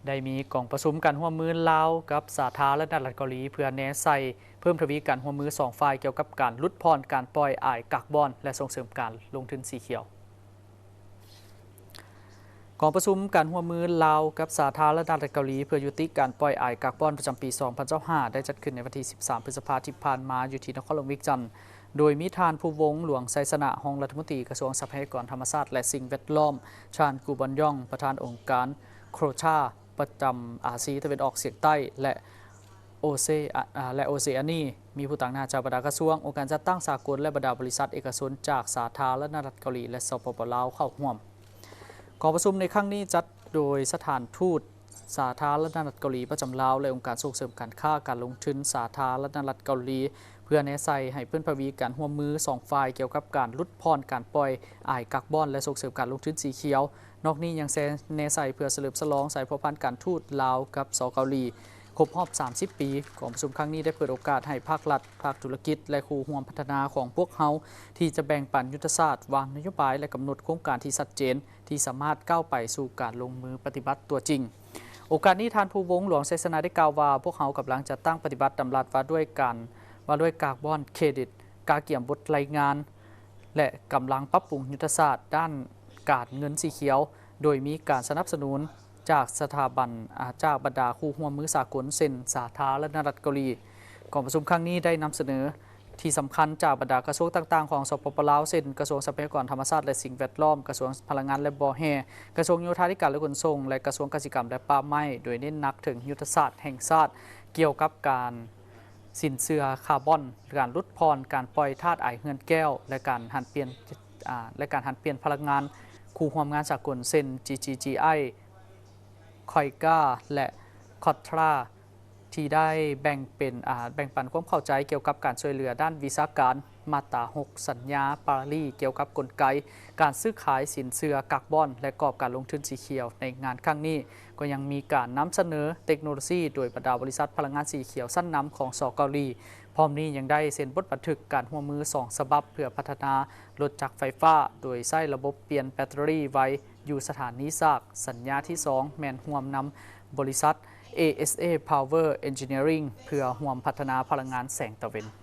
ได้มีกล่องประชุมการร่วมมือลาวกับสาธารณรัฐเกาหลีเพื่อแนใส่เพิ่มทวีการร่วมมือ2ฝ่ายเกี่ยวกับการลดพรการปล่อยอ้ายกักบอนและส่งเสริมการลงทุนสีเขียวกองประชุมการร่วมมือลาวกับสาธารณรัฐเกาหลีเพื่อยุติการปล่อยอ้ายกักบอนประจำปี 2025 ได้จัดขึ้นในวันที่ 13 พฤษภาคมที่ผ่านมาอยู่ที่นครหลวงวิกจันทร์โดยมีทานผู้วงหลวงไซสนะห้องรัฐมนตรีกระทรวงทรัพยากรธรรมชาติและสิ่งแวดล้อมชาญกูบันย่องประธานองค์การโครชาประจำอาซีตะวันออกเฉียงใต้และโอเซอานีมีผู้ต่างหน้าจากบรรดากระทรวงองค์การจัดตั้งสากลและบรรดาบริษัทเอกชนจากสาธารณรัฐเกาหลีและสปป.ลาวเข้าร่วมกองประชุมในครั้งนี้จัดโดยสถานทูตสาธารณรัฐเกาหลีประจำลาวและองค์การส่งเสริมการค้าการลงทุนสาธารณรัฐเกาหลีเพื่อแนะใส่ให้เพื่อนพวีการร่วมมือ2ฝ่ายเกี่ยวกับการลดพรการปล่อยอ้ายกักบอนและส่งเสริมการลงทุนสีเขียวนอกนี้ยังแนะใส่เพื่อเฉลิมฉลองสายพันธ์การทูตลาวกับสเกาหลีครบรอบ30 ปีกองประชุมครั้งนี้ได้เปิดโอกาสให้ภาครัฐภาคธุรกิจและคู่ร่วมพัฒนาของพวกเขาที่จะแบ่งปันยุทธศาสตร์วางนโยบายและกำหนดโครงการที่ชัดเจนที่สามารถก้าวไปสู่การลงมือปฏิบัติตัวจริงโอกาสนี้ทานผู้วงหลวงไซสนาได้กล่าวว่าพวกเขากำลังจะตั้งปฏิบัติดำรัสว่าด้วยคาร์บอนเครดิตการเกี่ยมบทรายงานและกำลังปรับปรุงยุทธศาสตร์ด้านการเงินสีเขียวโดยมีการสนับสนุนจากสถาบันจากบรรดาคู่ร่วมมือสากลเช่นสาธารณรัฐเกาหลีกองประชุมครั้งนี้ได้นำเสนอที่สำคัญจากบรรดากระทรวงต่างๆของสปป.ลาวเช่นกระทรวงทรัพยากรธรรมชาติและสิ่งแวดล้อมกระทรวงพลังงานและบ่อแห่กระทรวงโยธาธิการและขนส่งและกระทรวงเกษตรกรรมและป่าไม้โดยเน้นหนักถึงยุทธศาสตร์แห่งชาติเกี่ยวกับการสินเชื่อคาร์บอนการลดพรการปล่อยธาตุไอเฮือนแก้วและการหันเปลี่ยนพลังงานคู่ร่วมงานสากลเช่น GGGI คอยก้าและคอตทราที่ได้แบ่งปันความเข้าใจเกี่ยวกับการช่วยเหลือด้านวิชาการมาตรา6สัญญาปารีสเกี่ยวกับกลไกการซื้อขายสินเชื่อกักบอนและกรอบการลงทุนสีเขียวในงานครั้งนี้ก็ยังมีการนำเสนอเทคโนโลยีโดยบรรดาบริษัทพลังงานสีเขียวสั้นนำของสเกาหลีพร้อมนี้ยังได้เซ็นบทบันทึกการร่วมมือ2ฉบับเพื่อพัฒนารถจักรไฟฟ้าโดยใช้ระบบเปลี่ยนแบตเตอรี่ไว้อยู่สถานีซากสัญญาที่2แมนร่วมนำบริษัท ASA Power Engineering เพื่อร่วมพัฒนาพลังงานแสงตะวัน